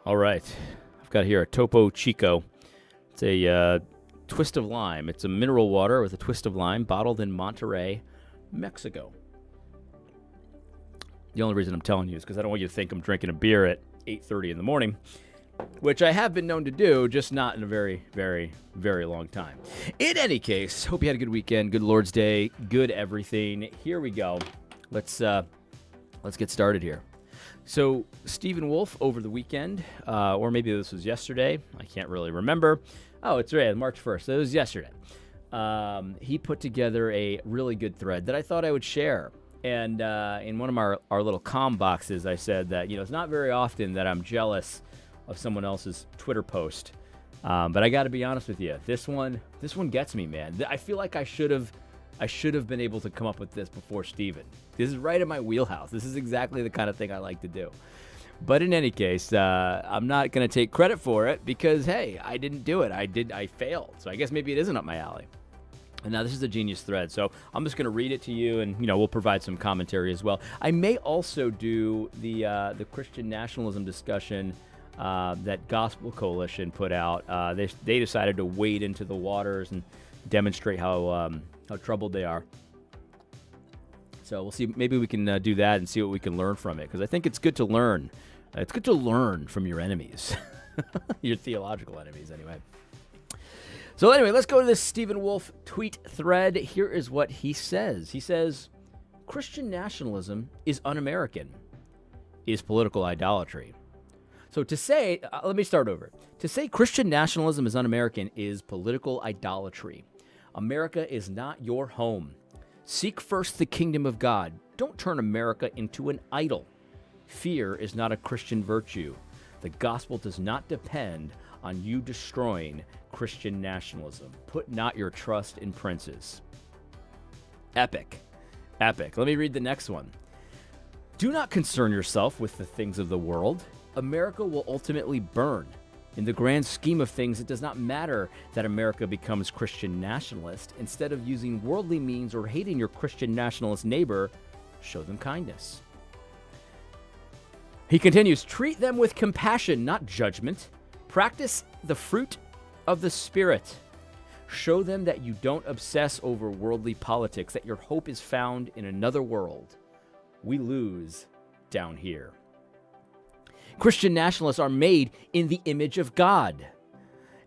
All right. I've got here a Topo Chico. It's a twist of lime. It's a mineral water with a twist of lime bottled in Monterrey, Mexico. The only reason I'm telling you is because I don't want you to think I'm drinking a beer at 8:30 in the morning, which I have been known to do, just not in a very, very, very long time. In any case, hope you had a good weekend, good Lord's Day, good everything. Here we go. Let's get started here. So Stephen Wolf over the weekend, or maybe this was yesterday. I can't really remember. Oh, it's right, March 1st. It was yesterday. He put together a really good thread that I thought I would share. And in one of our little comm boxes, I said that, it's not very often that I'm jealous of someone else's Twitter post. But I got to be honest with you. This one gets me, man. I feel like I should have been able to come up with this before Steven. This is right in my wheelhouse. This is exactly the kind of thing I like to do. But in any case, I'm not going to take credit for it because, hey, I didn't do it. I failed. So I guess maybe it isn't up my alley. And now this is a genius thread. So I'm just going to read it to you, and, we'll provide some commentary as well. I may also do the Christian nationalism discussion that Gospel Coalition put out. They decided to wade into the waters and demonstrate how troubled they are. So we'll see. Maybe we can do that and see what we can learn from it, because I think it's good to learn. It's good to learn from your enemies, your theological enemies, anyway. So anyway, let's go to this Stephen Wolf tweet thread. Here is what he says. He says, Christian nationalism is un-American, is political idolatry. So to say, let me start over. To say Christian nationalism is un-American is political idolatry. America is not your home. Seek first the kingdom of God. Don't turn America into an idol. Fear is not a Christian virtue. The gospel does not depend on you destroying Christian nationalism. Put not your trust in princes. Epic. Let me read the next one. Do not concern yourself with the things of the world. America will ultimately burn. In the grand scheme of things, it does not matter that America becomes Christian nationalist. Instead of using worldly means or hating your Christian nationalist neighbor, show them kindness. He continues, treat them with compassion, not judgment. Practice the fruit of the Spirit. Show them that you don't obsess over worldly politics, that your hope is found in another world. We lose down here. Christian nationalists are made in the image of God.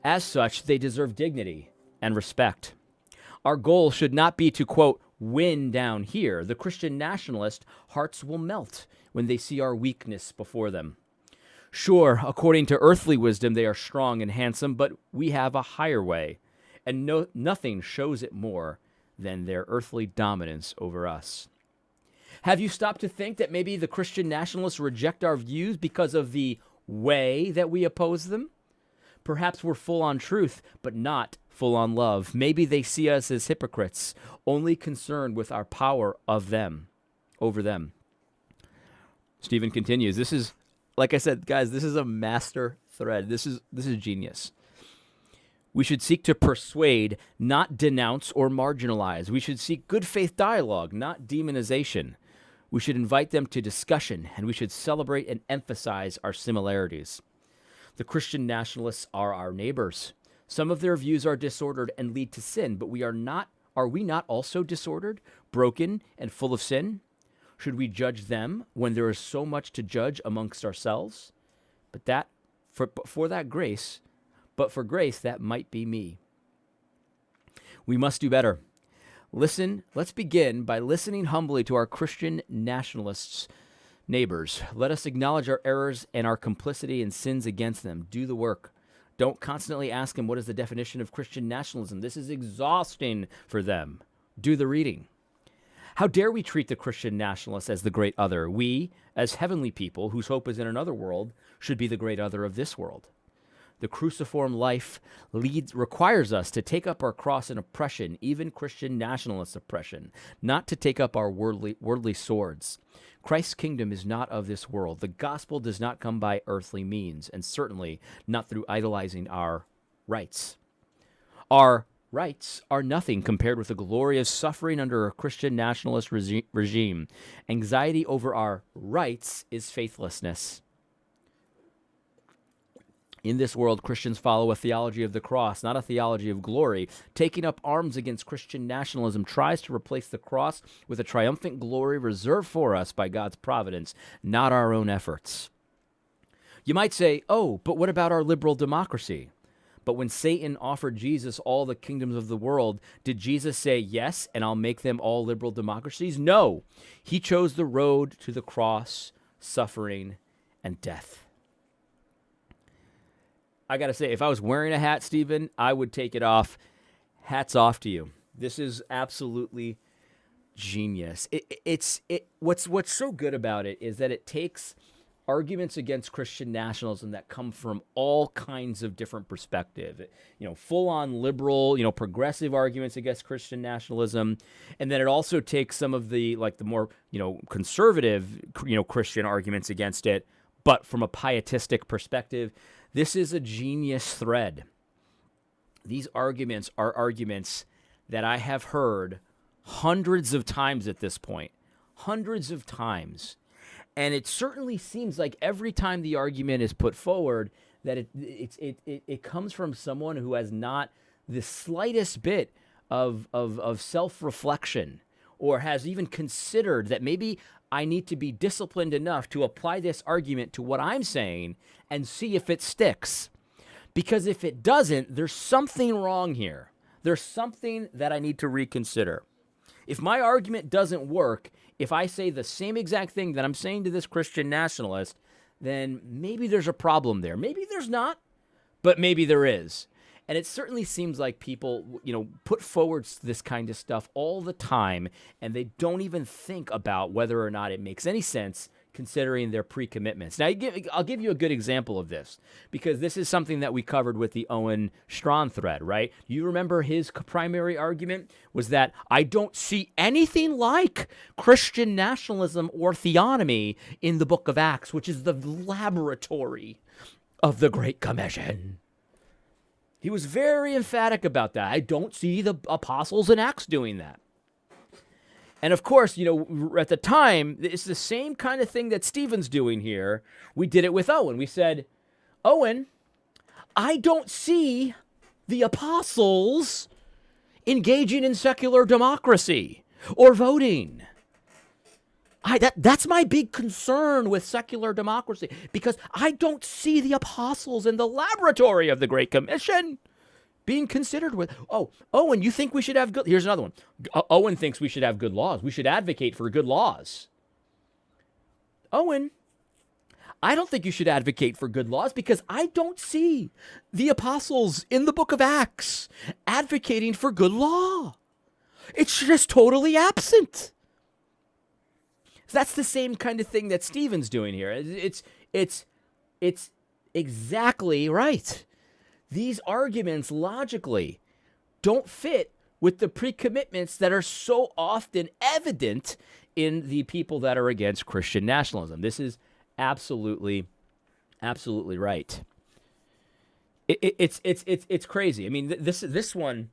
As such, they deserve dignity and respect. Our goal should not be to, quote, win down here. The Christian nationalist hearts will melt when they see our weakness before them. Sure, according to earthly wisdom, they are strong and handsome, but we have a higher way, and nothing shows it more than their earthly dominance over us. Have you stopped to think that maybe the Christian nationalists reject our views because of the way that we oppose them? Perhaps we're full on truth, but not full on love. Maybe they see us as hypocrites, only concerned with our power over them. Stephen continues. This is, like I said, guys, this is a master thread. This is genius. We should seek to persuade, not denounce or marginalize. We should seek good faith dialogue, not demonization. We should invite them to discussion, and we should celebrate and emphasize our similarities. The Christian nationalists are our neighbors. Some of their views are disordered and lead to sin, but are we not also disordered, broken, and full of sin? Should we judge them when there is so much to judge amongst ourselves? But for grace, that might be me. We must do better. Let's begin by listening humbly to our Christian nationalists' neighbors. Let us acknowledge our errors and our complicity in sins against them. Do the work. Don't constantly ask them, what is the definition of Christian nationalism? This is exhausting for them. Do the reading. How dare we treat the Christian nationalists as the great other? We, as heavenly people whose hope is in another world, should be the great other of this world. The cruciform life requires us to take up our cross in oppression, even Christian nationalist oppression, not to take up our worldly swords. Christ's kingdom is not of this world. The gospel does not come by earthly means, and certainly not through idolizing our rights. Our rights are nothing compared with the glory of suffering under a Christian nationalist regime. Anxiety over our rights is faithlessness. In this world, Christians follow a theology of the cross, not a theology of glory. Taking up arms against Christian nationalism tries to replace the cross with a triumphant glory reserved for us by God's providence, not our own efforts. You might say, oh, but what about our liberal democracy? But when Satan offered Jesus all the kingdoms of the world, did Jesus say, yes, and I'll make them all liberal democracies? No. He chose the road to the cross, suffering, and death. I got to say, if I was wearing a hat, Stephen, I would take it off. Hats off to you. This is absolutely genius. What's so good about it is that it takes arguments against Christian nationalism that come from all kinds of different perspectives. Full-on liberal, progressive arguments against Christian nationalism, and then it also takes some of the more, conservative, Christian arguments against it, but from a pietistic perspective. This is a genius thread. These arguments are arguments that I have heard hundreds of times at this point, hundreds of times. And it certainly seems like every time the argument is put forward that it comes from someone who has not the slightest bit of self-reflection, or has even considered that maybe I need to be disciplined enough to apply this argument to what I'm saying and see if it sticks. Because if it doesn't, there's something wrong here. There's something that I need to reconsider. If my argument doesn't work, if I say the same exact thing that I'm saying to this Christian nationalist, then maybe there's a problem there. Maybe there's not, but maybe there is. And it certainly seems like people, put forward this kind of stuff all the time, and they don't even think about whether or not it makes any sense considering their pre-commitments. Now, I'll give you a good example of this, because this is something that we covered with the Owen Strawn thread, right? You remember his primary argument was that I don't see anything like Christian nationalism or theonomy in the book of Acts, which is the laboratory of the Great Commission. He was very emphatic about that. I don't see the apostles in Acts doing that. And of course, at the time, it's the same kind of thing that Stephen's doing here. We did it with Owen. We said, Owen, I don't see the apostles engaging in secular democracy or voting. That's my big concern with secular democracy, because I don't see the apostles in the laboratory of the Great Commission being considered with. Oh, Owen, you think we should have good. Here's another one. Owen thinks we should have good laws. We should advocate for good laws. Owen, I don't think you should advocate for good laws, because I don't see the apostles in the book of Acts advocating for good law. It's just totally absent. That's the same kind of thing that Stephen's doing here. It's exactly right. These arguments logically don't fit with the pre-commitments that are so often evident in the people that are against Christian nationalism. This is absolutely right. It's crazy. I mean, this one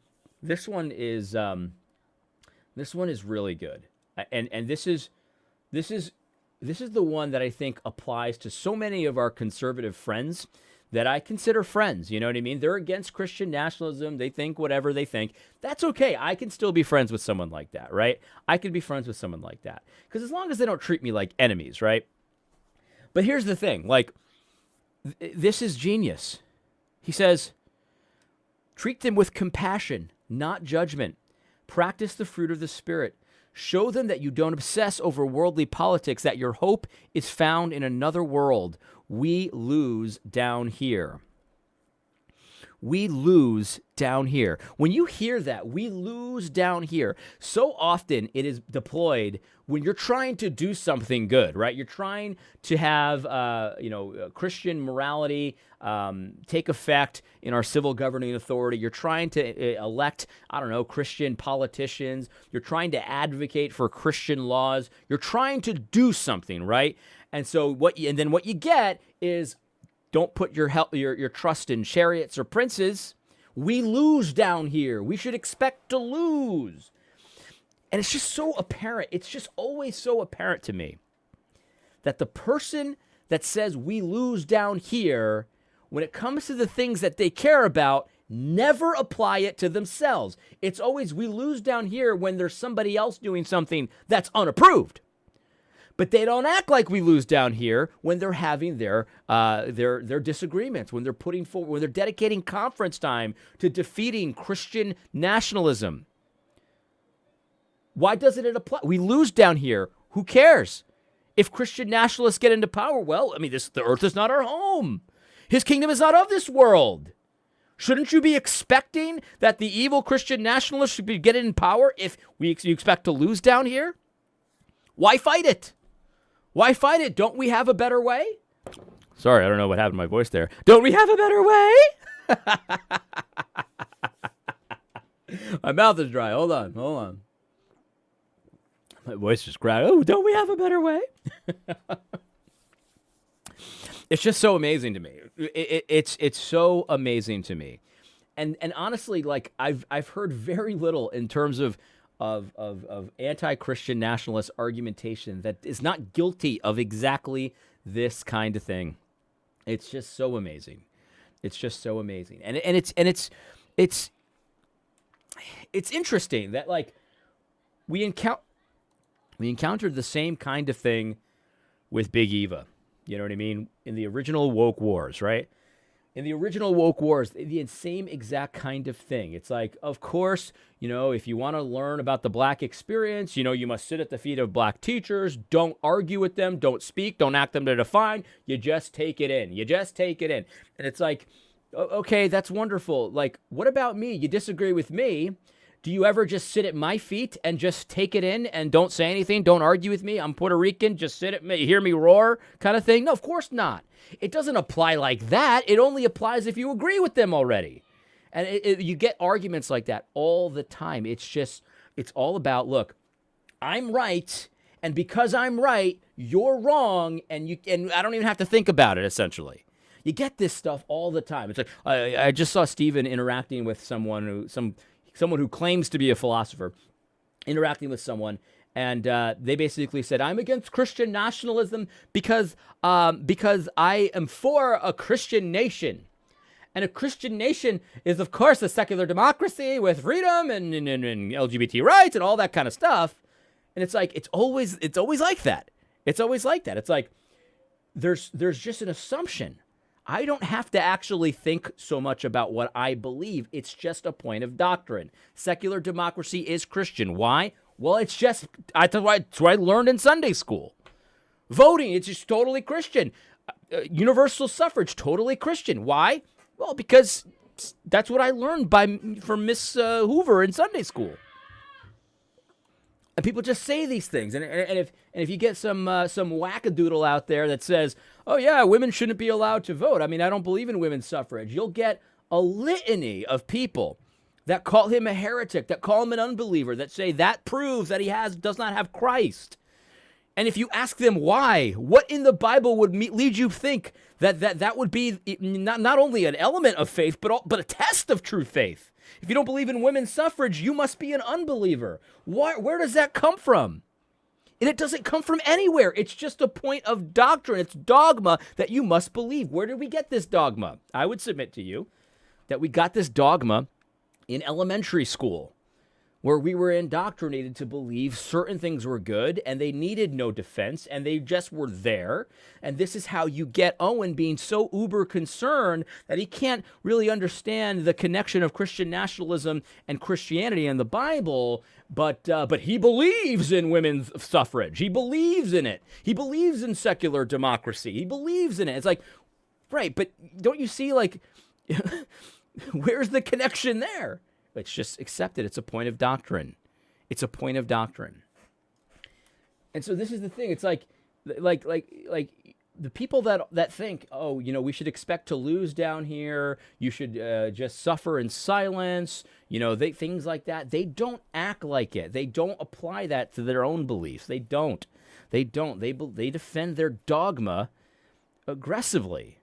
is really good, and this is the one that I think applies to so many of our conservative friends that I consider friends. You know what I mean? They're against Christian nationalism. They think whatever they think. That's okay. I can still be friends with someone like that, right? I can be friends with someone like that. Because as long as they don't treat me like enemies, right? But here's the thing. This is genius. He says, treat them with compassion, not judgment. Practice the fruit of the Spirit. Show them that you don't obsess over worldly politics, that your hope is found in another world. We lose down here. We lose down here. When you hear that, we lose down here, so often it is deployed when you're trying to do something good, right? You're trying to have, Christian morality take effect in our civil governing authority. You're trying to elect, Christian politicians. You're trying to advocate for Christian laws. You're trying to do something, right? And so what you get is, don't put your trust in chariots or princes. We lose down here. We should expect to lose. And it's just so apparent. It's just always so apparent to me that the person that says we lose down here when it comes to the things that they care about, never apply it to themselves. It's always we lose down here when there's somebody else doing something that's unapproved. But they don't act like we lose down here when they're having their disagreements, when they're putting forward, when they're dedicating conference time to defeating Christian nationalism. Why doesn't it apply? We lose down here. Who cares? If Christian nationalists get into power, well, I mean, the earth is not our home. His kingdom is not of this world. Shouldn't you be expecting that the evil Christian nationalists should be getting in power if you expect to lose down here? Why fight it? Why fight it? Don't we have a better way? Sorry, I don't know what happened to my voice there. Don't we have a better way? My mouth is dry. Hold on. My voice just cracked. Oh, don't we have a better way? It's just so amazing to me. It's so amazing to me. And honestly, like I've heard very little in terms of anti-Christian nationalist argumentation that is not guilty of exactly this kind of thing. It's just so amazing. It's just so amazing. And it's interesting that like we encountered the same kind of thing with Big Eva. You know what I mean? In the original woke wars, right? In the original woke wars, the same exact kind of thing. It's like, of course, you know, if you want to learn about the black experience, you know, you must sit at the feet of black teachers. Don't argue with them. Don't speak. Don't ask them to define. You just take it in. And it's like, okay, that's wonderful. Like, what about me? You disagree with me. Do you ever just sit at my feet and just take it in and don't say anything? Don't argue with me. I'm Puerto Rican. Just sit at me, hear me roar kind of thing? No, of course not. It doesn't apply like that. It only applies if you agree with them already. And you get arguments like that all the time. It's all about, look, I'm right. And because I'm right, you're wrong. And I don't even have to think about it, essentially. You get this stuff all the time. It's like, I just saw Stephen interacting with someone who claims to be a philosopher, interacting with someone, and they basically said, I'm against Christian nationalism because I am for a Christian nation. And a Christian nation is, of course, a secular democracy with freedom and LGBT rights and all that kind of stuff. And it's like, it's always like that. It's always like that. It's like, there's just an assumption. I don't have to actually think so much about what I believe. It's just a point of doctrine. Secular democracy is Christian. Why? Well, that's what I learned in Sunday school. Voting, it's just totally Christian. Universal suffrage, totally Christian. Why? Well, because that's what I learned from Miss Hoover in Sunday school. And people just say these things, and if you get some wackadoodle out there that says, "Oh yeah, women shouldn't be allowed to vote," I mean, I don't believe in women's suffrage. You'll get a litany of people that call him a heretic, that call him an unbeliever, that say that proves that he does not have Christ. And if you ask them why, what in the Bible would lead you to think that would be not only an element of faith, but a test of true faith? If you don't believe in women's suffrage, you must be an unbeliever. Where does that come from? And it doesn't come from anywhere. It's just a point of doctrine. It's dogma that you must believe. Where did we get this dogma? I would submit to you that we got this dogma in elementary school, where we were indoctrinated to believe certain things were good and they needed no defense and they just were there. And this is how you get Owen being so uber concerned that he can't really understand the connection of Christian nationalism and Christianity and the Bible, but he believes in women's suffrage. He believes in it. He believes in secular democracy. He believes in it. It's like, right, but don't you see, like, where's the connection there? It's just accepted. It's a point of doctrine. It's a point of doctrine. And so this is the thing. It's like the people that think, oh, you know, we should expect to lose down here. You should just suffer in silence. You know, things like that. They don't act like it. They don't apply that to their own beliefs. They don't. They defend their dogma aggressively.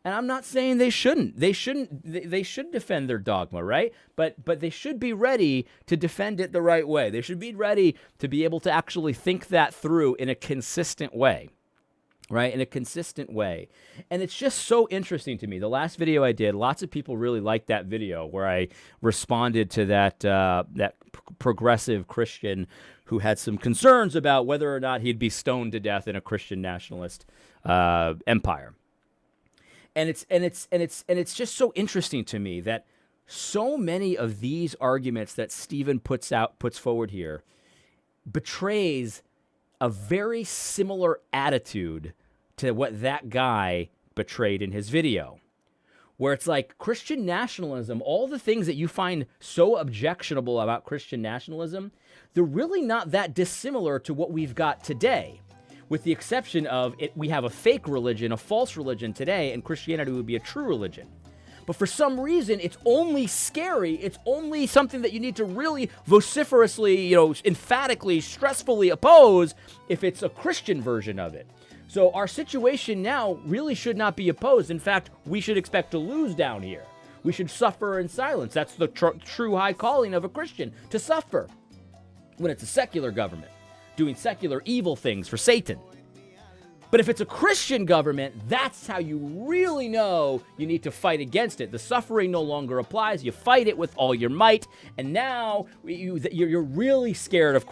And I'm not saying they shouldn't. They should defend their dogma, right? But they should be ready to defend it the right way. They should be ready to be able to actually think that through in a consistent way. right, in a consistent way. And it's just so interesting to me. The last video I did, lots of people really liked that video where I responded to that progressive Christian who had some concerns about whether or not he'd be stoned to death in a Christian nationalist empire. And it's just so interesting to me that so many of these arguments that Stephen puts forward here betrays a very similar attitude to what that guy betrayed in his video, where it's like Christian nationalism, all the things that you find so objectionable about Christian nationalism, they're really not that dissimilar to what we've got today, with the exception of we have a fake religion, a false religion today, and Christianity would be a true religion. But for some reason, it's only scary. It's only something that you need to really vociferously, emphatically, stressfully oppose if it's a Christian version of it. So our situation now really should not be opposed. In fact, we should expect to lose down here. We should suffer in silence. That's the true high calling of a Christian, to suffer when it's a secular government doing secular evil things for Satan. But if it's a Christian government, that's how you really know you need to fight against it. The suffering no longer applies. You fight it with all your might. And now you're really scared of,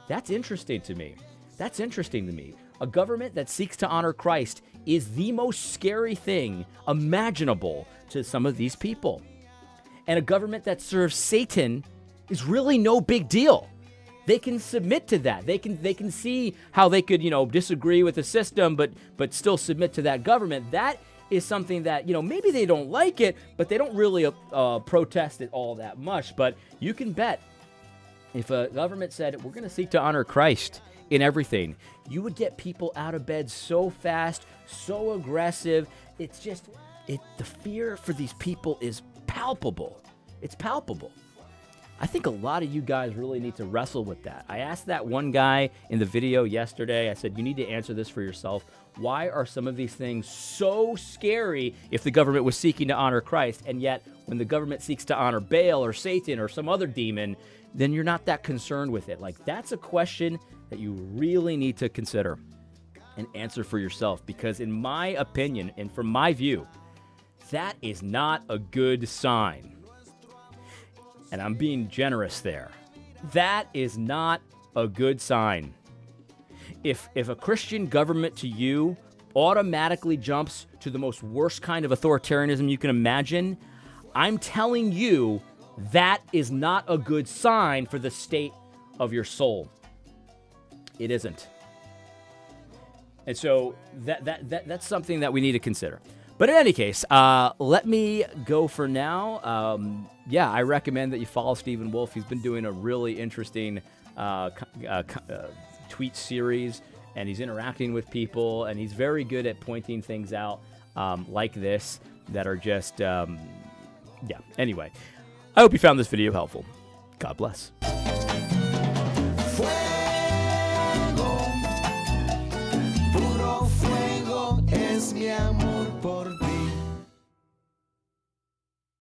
that's interesting to me. That's interesting to me. A government that seeks to honor Christ is the most scary thing imaginable to some of these people. And a government that serves Satan is really no big deal. They can submit to that. They can see how they could, disagree with the system, but still submit to that government. That is something that, maybe they don't like it, but they don't really protest it all that much. But you can bet if a government said, we're going to seek to honor Christ in everything, you would get people out of bed so fast, so aggressive. It's just, the fear for these people is palpable. It's palpable. I think a lot of you guys really need to wrestle with that. I asked that one guy in the video yesterday, I said, you need to answer this for yourself. Why are some of these things so scary if the government was seeking to honor Christ, and yet when the government seeks to honor Baal or Satan or some other demon, then you're not that concerned with it? That's a question that you really need to consider and answer for yourself, because in my opinion and from my view, that is not a good sign. And I'm being generous there. That is not a good sign. If a Christian government to you automatically jumps to the most worst kind of authoritarianism you can imagine, I'm telling you that is not a good sign for the state of your soul. It isn't. And so that's something that we need to consider. But in any case, let me go for now. I recommend that you follow Stephen Wolfe. He's been doing a really interesting tweet series, and he's interacting with people, and he's very good at pointing things out like this that are just, Anyway, I hope you found this video helpful. God bless.